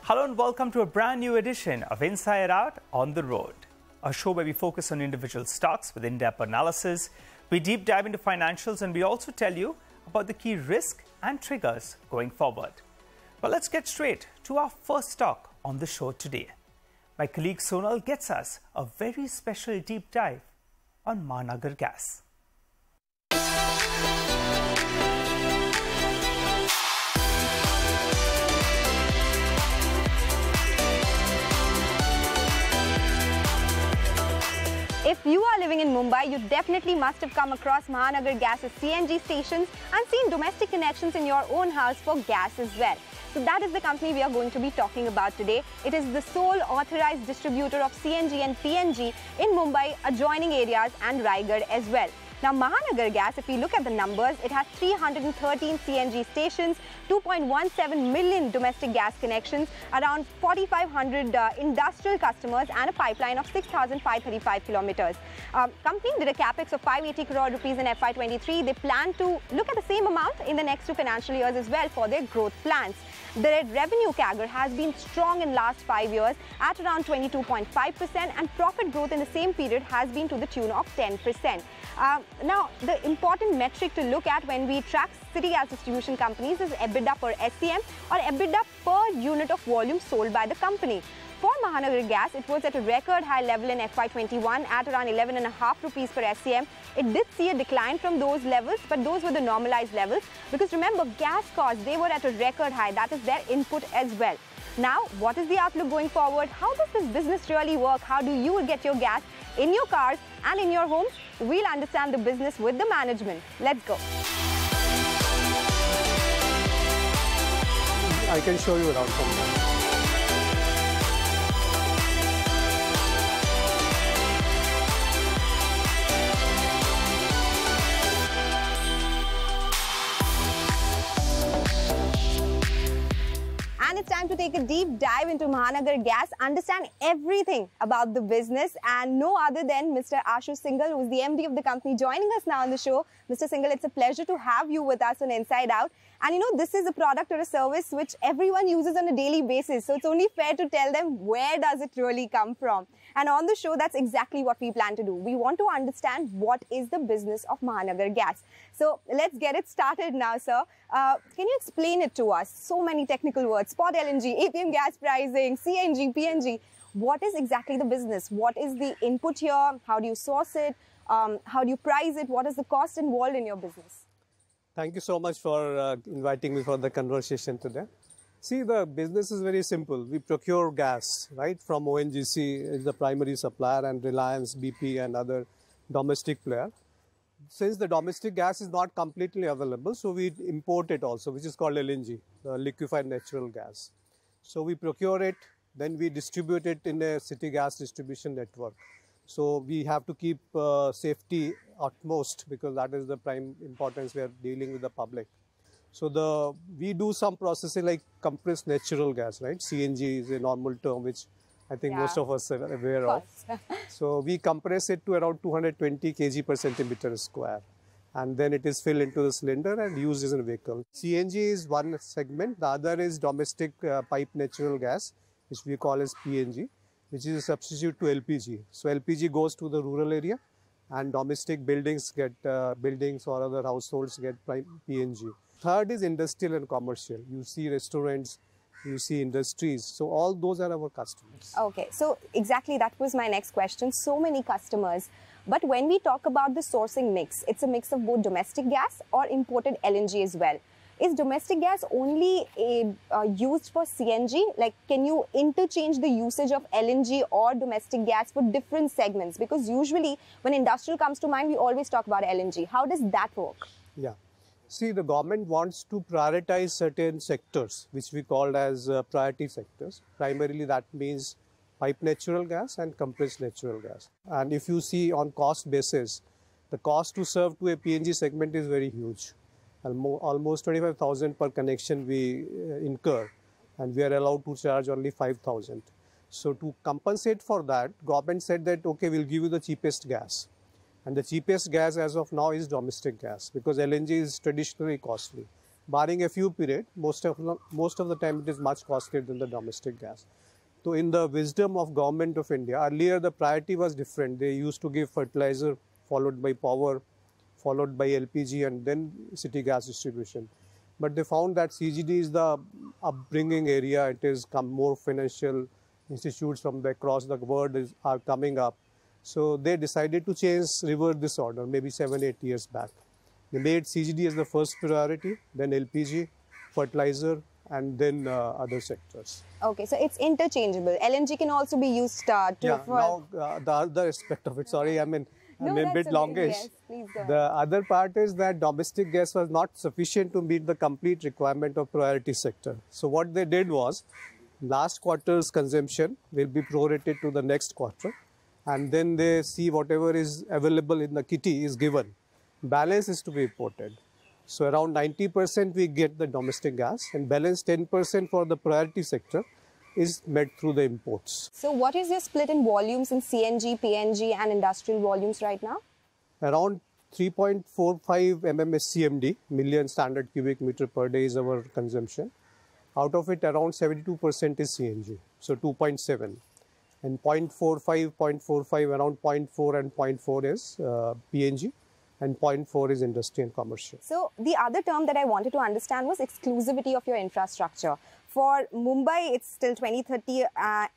Hello and welcome to a brand new edition of Inside Out on the Road, a show where we focus on individual stocks with in-depth analysis. We deep dive into financials and we also tell you about the key risks and triggers going forward. But let's get straight to our first stock on the show today. My colleague Sonal gets us a very special deep dive on Mahanagar Gas. If you are living in Mumbai, you definitely must have come across Mahanagar Gas's CNG stations and seen domestic connections in your own house for gas as well. So that is the company we are going to be talking about today. It is the sole authorized distributor of CNG and PNG in Mumbai, adjoining areas and Raigad as well. Now, Mahanagar Gas, if we look at the numbers, it has 313 CNG stations, 2.17 million domestic gas connections, around 4,500 industrial customers and a pipeline of 6,535 kilometers. Company did a capex of 580 crore rupees in FY23. They plan to look at the same amount in the next two financial years as well for their growth plans. The revenue CAGR has been strong in last 5 years at around 22.5%, and profit growth in the same period has been to the tune of 10%. Now, the important metric to look at when we track city gas distribution companies is EBITDA per SCM or EBITDA per unit of volume sold by the company. For Mahanagar Gas, it was at a record high level in FY21 at around 11.5 rupees per SCM. It did see a decline from those levels, but those were the normalized levels because remember, gas costs, they were at a record high. That is their input as well. Now, what is the outlook going forward? How does this business really work? How do you get your gas in your cars and in your homes? We'll understand the business with the management. Let's go. I can show you around from there. And it's time to take a deep dive into Mahanagar Gas, understand everything about the business, and no other than Mr. Ashu Shinghal, who is the MD of the company, joining us now on the show. Mr. Shinghal, it's a pleasure to have you with us on Inside Out. And you know, this is a product or a service which everyone uses on a daily basis. So it's only fair to tell them where does it really come from. And on the show, that's exactly what we plan to do. We want to understand what is the business of Mahanagar Gas. So let's get it started now, sir. Can you explain it to us? So many technical words: spot LNG, APM gas pricing, CNG, PNG. What is exactly the business? What is the input here? How do you source it? How do you price it? What is the cost involved in your business? Thank you so much for inviting me for the conversation today. See, the business is very simple. We procure gas, right, from ONGC, is the primary supplier, and Reliance, BP and other domestic player. Since the domestic gas is not completely available, so we import it also, which is called LNG, the liquefied natural gas. So we procure it, then we distribute it in a city gas distribution network. So we have to keep safety utmost because that is the prime importance. We are dealing with the public. So we do some processing like compressed natural gas, right? CNG is a normal term which I think most of us are aware of. So we compress it to around 220 kg per centimeter square. And then it is filled into the cylinder and used as a vehicle. CNG is one segment. The other is domestic pipe natural gas, which we call as PNG, which is a substitute to LPG. So LPG goes to the rural area and domestic buildings get buildings or other households get PNG. Third is industrial and commercial. You see restaurants, you see industries. So all those are our customers. Okay, so exactly that was my next question. So many customers. But when we talk about the sourcing mix, it's a mix of both domestic gas or imported LNG as well. Is domestic gas only used for CNG? Like, can you interchange the usage of LNG or domestic gas for different segments? Because usually when industrial comes to mind, we always talk about LNG. How does that work? Yeah. See, the government wants to prioritize certain sectors, which we call as priority sectors. Primarily, that means pipe natural gas and compressed natural gas. And if you see on cost basis, the cost to serve to a PNG segment is very huge. Almost 25,000 per connection we incur, and we are allowed to charge only 5,000. So to compensate for that, government said that, okay, we'll give you the cheapest gas. And the cheapest gas as of now is domestic gas because LNG is traditionally costly. barring a few periods, most of the time it is much costlier than the domestic gas. So in the wisdom of Government of India, earlier the priority was different. They used to give fertilizer, followed by power, followed by LPG, and then city gas distribution. But they found that CGD is the upbringing area. It is more financial institutes from across the world are coming up. So they decided to revert this order maybe 7-8 years back. They made CGD as the first priority, then LPG, fertilizer, and then other sectors. Okay, so it's interchangeable. LNG can also be used now the other aspect of it, sorry, I'm a bit longish. Yes, please go ahead. The other part is that domestic gas was not sufficient to meet the complete requirement of priority sector. So what they did was, last quarter's consumption will be prorated to the next quarter, and then they see whatever is available in the kitty is given. Balance is to be imported. So around 90% we get the domestic gas, and balance 10% for the priority sector is met through the imports. So what is your split in volumes in CNG, PNG and industrial volumes right now? Around 3.45 MMSCMD, million standard cubic meter per day, is our consumption. Out of it, around 72% is CNG, so 2.7. And 0.45, around 0.4 and 0.4 is PNG. And 0.4 is industry and commercial. So the other term that I wanted to understand was exclusivity of your infrastructure. For Mumbai, it's till 2030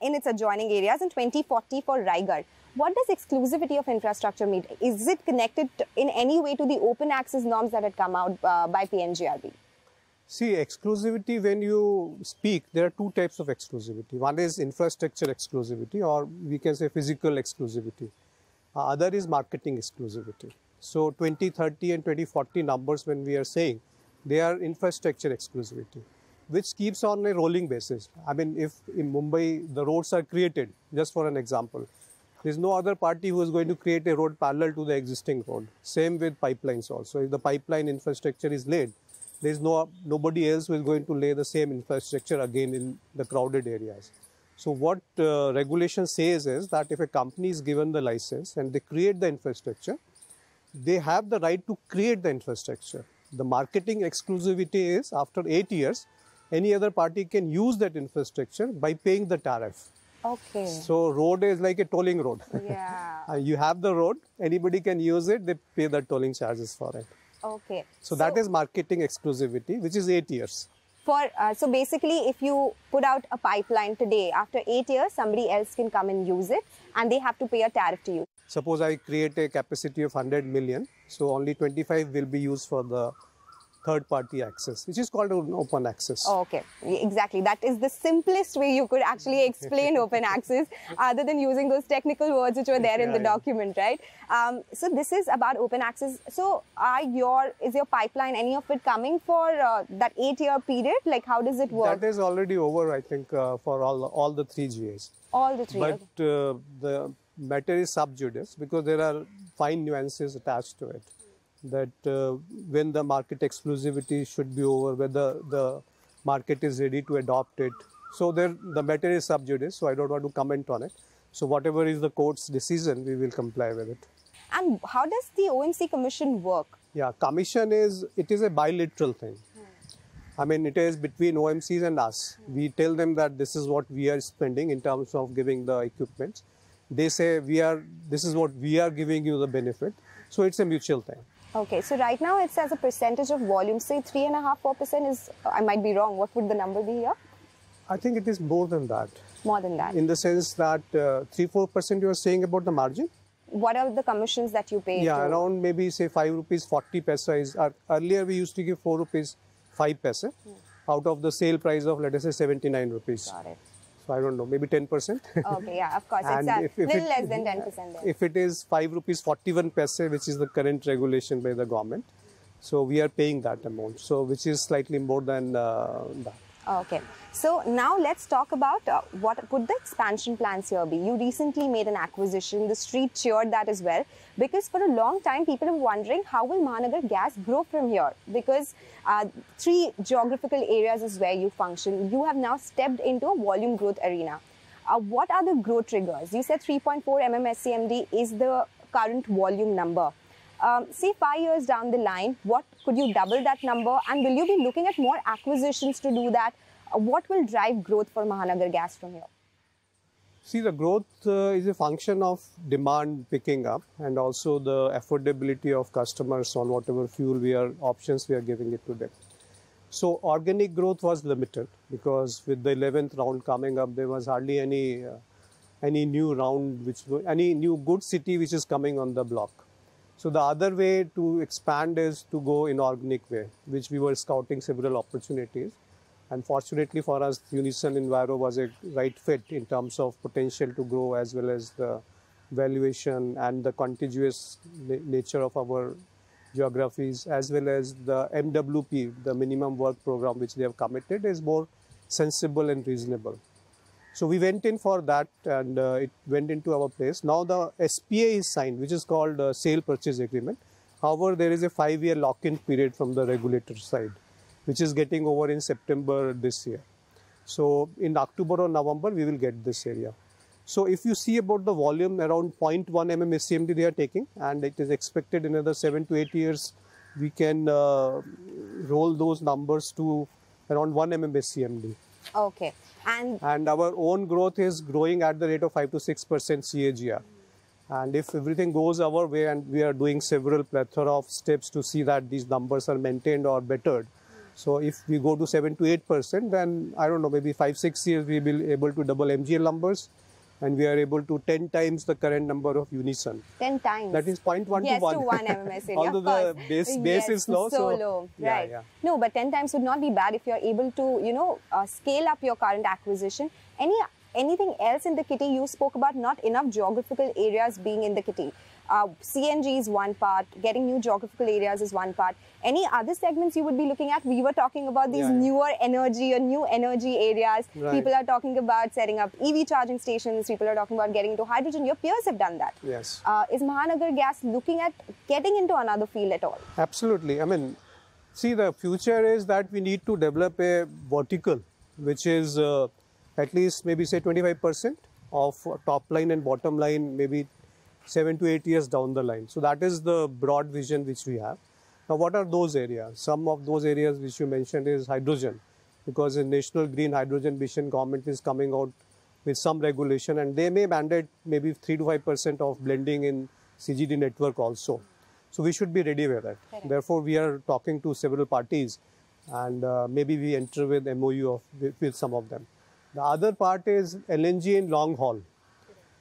in its adjoining areas and 2040 for Raigad. What does exclusivity of infrastructure mean? Is it connected in any way to the open access norms that had come out by PNGRB? See, exclusivity, when you speak, there are two types of exclusivity. One is infrastructure exclusivity, or we can say physical exclusivity. Other is marketing exclusivity. So 2030 and 2040 numbers, when we are saying, they are infrastructure exclusivity, which keeps on a rolling basis. I mean, if in Mumbai the roads are created, just for an example, there is no other party who is going to create a road parallel to the existing road. Same with pipelines also. If the pipeline infrastructure is laid, there is nobody else who is going to lay the same infrastructure again in the crowded areas. So what regulation says is that if a company is given the license and they create the infrastructure, they have the right to create the infrastructure. The marketing exclusivity is after 8 years, any other party can use that infrastructure by paying the tariff. Okay. So road is like a tolling road. Yeah. You have the road, anybody can use it, they pay the tolling charges for it. Okay. So that is marketing exclusivity, which is 8 years. So basically, if you put out a pipeline today, after 8 years, somebody else can come and use it and they have to pay a tariff to you. Suppose I create a capacity of 100 million, so only 25 will be used for the third-party access, which is called open access. Oh, okay, exactly. That is the simplest way you could actually explain open access, other than using those technical words which were there in the document, right? So this is about open access. So is your pipeline, any of it coming for that 8-year period? Like, how does it work? That is already over, I think, for all the 3 GAs. All the 3. But the matter is sub judice because there are fine nuances attached to it. That when the market exclusivity should be over, whether the market is ready to adopt it. So the matter is sub judice, so I don't want to comment on it. So whatever is the court's decision, we will comply with it. And how does the OMC Commission work? Yeah, commission is a bilateral thing. I mean, it is between OMCs and us. We tell them that this is what we are spending in terms of giving the equipment. They say this is what we are giving you the benefit. So it's a mutual thing. Okay, so right now it's as a percentage of volume, say 3.5–4% is, I might be wrong, what would the number be here? I think it is more than that. More than that? In the sense that 3–4% you are saying about the margin? What are the commissions that you pay? Yeah, around maybe say 5 rupees 40 paisa. Earlier we used to give 4 rupees 5 paisa out of the sale price of, let us say, 79 rupees. Got it. So I don't know, maybe 10%. Okay, yeah, of course. It's a little less than 10% there. If it is 5 rupees 41 paisa, which is the current regulation by the government, so we are paying that amount, so which is slightly more than that. Okay, so now let's talk about what could the expansion plans here be. You recently made an acquisition, the street cheered that as well, because for a long time people are wondering how will Mahanagar gas grow from here, because 3 geographical areas is where you function. You have now stepped into a volume growth arena. What are the growth triggers? You said 3.4 MMSCMD is the current volume number. Say 5 years down the line, what Could you double that number? And will you be looking at more acquisitions to do that? What will drive growth for Mahanagar Gas from here? See, the growth is a function of demand picking up and also the affordability of customers on whatever options we are giving it to them. So organic growth was limited because with the 11th round coming up, there was hardly any new round, any new good city which is coming on the block. So the other way to expand is to go inorganic way, which we were scouting several opportunities. And fortunately for us, Unison Enviro was a right fit in terms of potential to grow as well as the valuation and the contiguous nature of our geographies, as well as the MWP, the minimum work program which they have committed, is more sensible and reasonable. So we went in for that and it went into our place. Now the SPA is signed, which is called Sale Purchase Agreement. However, there is a 5-year lock-in period from the regulator side, which is getting over in September this year. So in October or November, we will get this area. So if you see about the volume, around 0.1 SCMD they are taking, and it is expected in another 7 to 8 years, we can roll those numbers to around 1 SCMD. Okay. And our own growth is growing at the rate of 5 to 6% CAGR. And if everything goes our way, and we are doing several plethora of steps to see that these numbers are maintained or bettered. So if we go to 7 to 8%, then I don't know, maybe 5-6 years we will be able to double MGL numbers, and we are able to 10 times the current number of Unison. 10 times. That is 0.1 to 1. Yes, to 1 MMSCMD. Although the base is low. So low, right. Yeah. No, but 10 times would not be bad if you're able to, scale up your current acquisition. Anything else in the kitty? You spoke about not enough geographical areas being in the kitty. CNG is one part, getting new geographical areas is one part. Any other segments you would be looking at? We were talking about these newer energy or new energy areas. Right. People are talking about setting up EV charging stations. People are talking about getting into hydrogen. Your peers have done that. Yes. Is Mahanagar Gas looking at getting into another field at all? Absolutely. I mean, see, the future is that we need to develop a vertical, which is at least maybe say 25% of top line and bottom line, maybe 7 to 8 years down the line. So that is the broad vision which we have. Now, what are those areas? Some of those areas which you mentioned is hydrogen, because the National Green Hydrogen Mission government is coming out with some regulation, and they may mandate maybe 3 to 5% of blending in CGD network also. So we should be ready with that. Correct. Therefore, we are talking to several parties, and maybe we enter with MOU with some of them. The other part is LNG in long haul,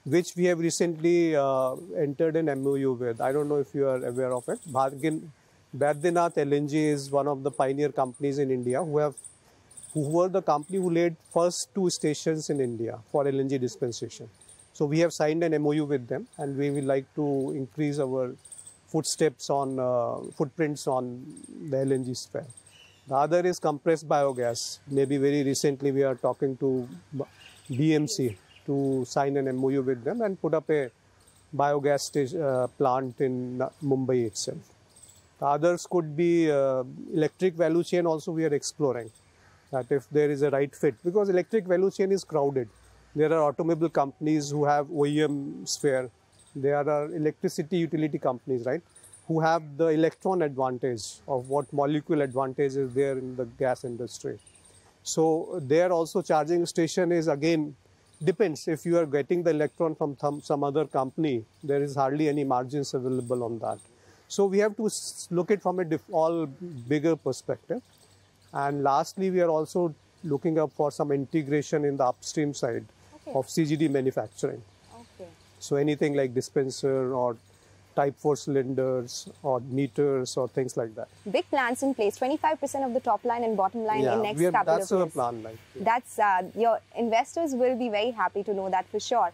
which we have recently entered an MOU with. I don't know if you are aware of it. Baidyanath LNG is one of the pioneer companies in India who were the company who laid first 2 stations in India for LNG dispensation. So we have signed an MOU with them, and we will like to increase our footprints on the LNG sphere. The other is compressed biogas. Maybe very recently we are talking to BMC to sign an MOU with them and put up a biogas plant in Mumbai itself. The others could be electric value chain also we are exploring, that if there is a right fit, because electric value chain is crowded. There are automobile companies who have OEM sphere. There are electricity utility companies, right, who have the electron advantage of what molecule advantage is there in the gas industry. So there also charging station is again, depends. If you are getting the electron from some other company, there is hardly any margins available on that. So we have to look at from a all bigger perspective. And lastly, we are also looking up for some integration in the upstream side of CGD manufacturing. Okay. So anything like dispenser or type 4 cylinders or meters or things like that. Big plans in place, 25% of the top line and bottom line in next couple of years. That's our plan. That's your investors will be very happy to know that for sure.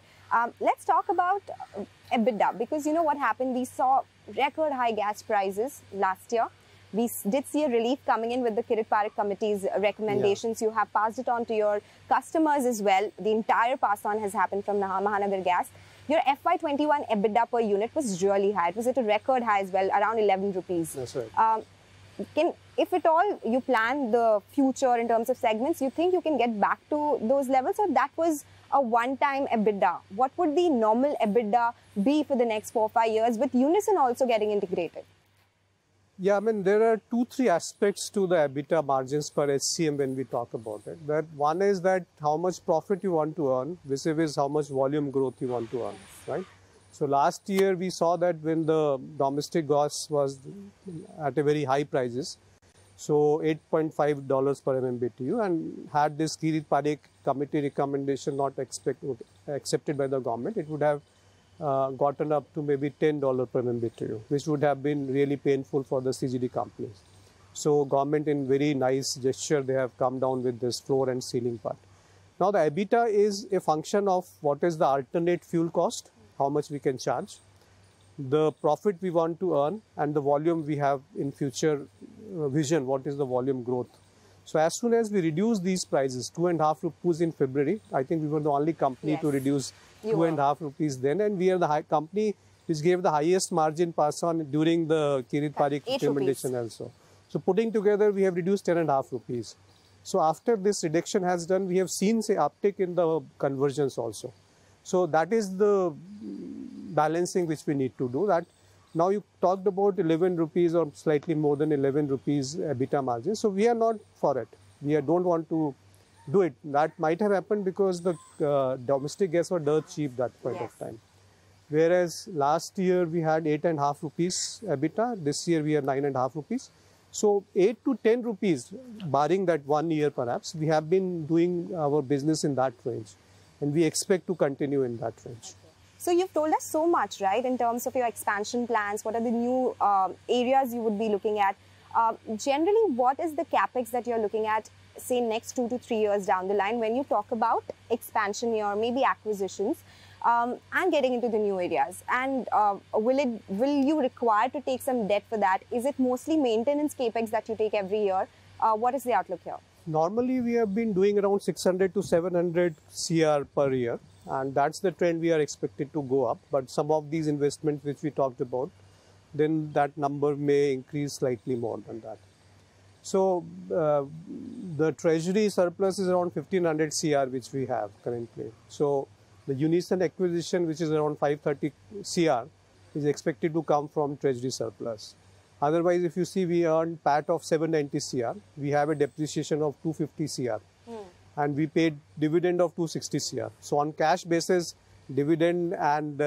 Let's talk about EBITDA, because you know what happened? We saw record high gas prices last year. We did see a relief coming in with the Kirit Parikh committee's recommendations. You have passed it on to your customers as well. The entire pass on has happened from Mahanagar Gas. Your FY21 EBITDA per unit was really high. It was at a record high as well, around 11 rupees. That's right. If at all you plan the future in terms of segments, you think you can get back to those levels, or that was a one-time EBITDA? What would the normal EBITDA be for the next 4 or 5 years with Unison also getting integrated? Yeah, I mean, there are 2-3 aspects to the EBITDA margins per SCM when we talk about it. That one is that how much profit you want to earn, vis-a-vis how much volume growth you want to earn, right? So last year we saw that when the domestic gas was at a very high prices, so $8.5 per MMBTU, and had this Kirit Parikh committee recommendation not accepted by the government, it would have gotten up to maybe $10 per MMBTU, which would have been really painful for the CGD companies. So government, in very nice gesture, they have come down with this floor and ceiling part. Now the EBITDA is a function of what is the alternate fuel cost, how much we can charge, the profit we want to earn, and the volume we have in future vision, what is the volume growth. So as soon as we reduce these prices, 2.5 rupees in February, I think we were the only company to reduce 2.5 rupees then, and we are the company which gave the highest margin pass on during the Kirit Parikh recommendation also. So putting together, we have reduced 10.5 rupees. So after this reduction has done, we have seen, say, uptick in the conversions also. So that is the balancing which we need to do. That now you talked about 11 rupees or slightly more than 11 rupees EBITDA margin. So we are not for it. We don't want to do it. That might have happened because the domestic gas were dirt cheap that point of time. Whereas last year we had 8.5 rupees EBITDA. This year we are 9.5 rupees. So 8 to 10 rupees, barring that 1 year perhaps, we have been doing our business in that range. And we expect to continue in that range. So you've told us so much, right, in terms of your expansion plans. What are the new areas you would be looking at? Generally, what is the capex that you're looking at, say, next 2 to 3 years down the line when you talk about expansion or maybe acquisitions and getting into the new areas? And will you require to take some debt for that? Is it mostly maintenance capex that you take every year? What is the outlook here? Normally, we have been doing around 600 to 700 CR per year, and that's the trend we are expected to go up. But some of these investments which we talked about, then that number may increase slightly more than that. So the treasury surplus is around 1500 CR which we have currently. So the Unison acquisition, which is around 530 CR, is expected to come from treasury surplus. Otherwise, if you see, we earned PAT of 790 CR. We have a depreciation of 250 CR. And we paid dividend of 260 CR. So on cash basis, dividend and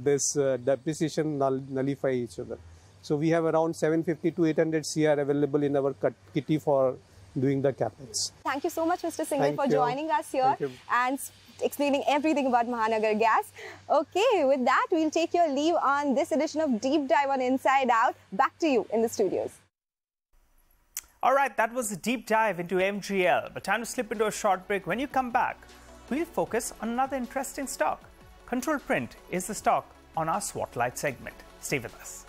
this depreciation nullify each other. So we have around 750 to 800 CR available in our kitty for doing the capex. Thank you so much, Mr. Singhal, for joining us here and explaining everything about Mahanagar Gas. Okay, with that, we'll take your leave on this edition of Deep Dive on Inside Out. Back to you in the studios. All right, that was a deep dive into MGL. But time to slip into a short break. When you come back, we'll focus on another interesting stock. Control Print is the stock on our Spotlight segment. Stay with us.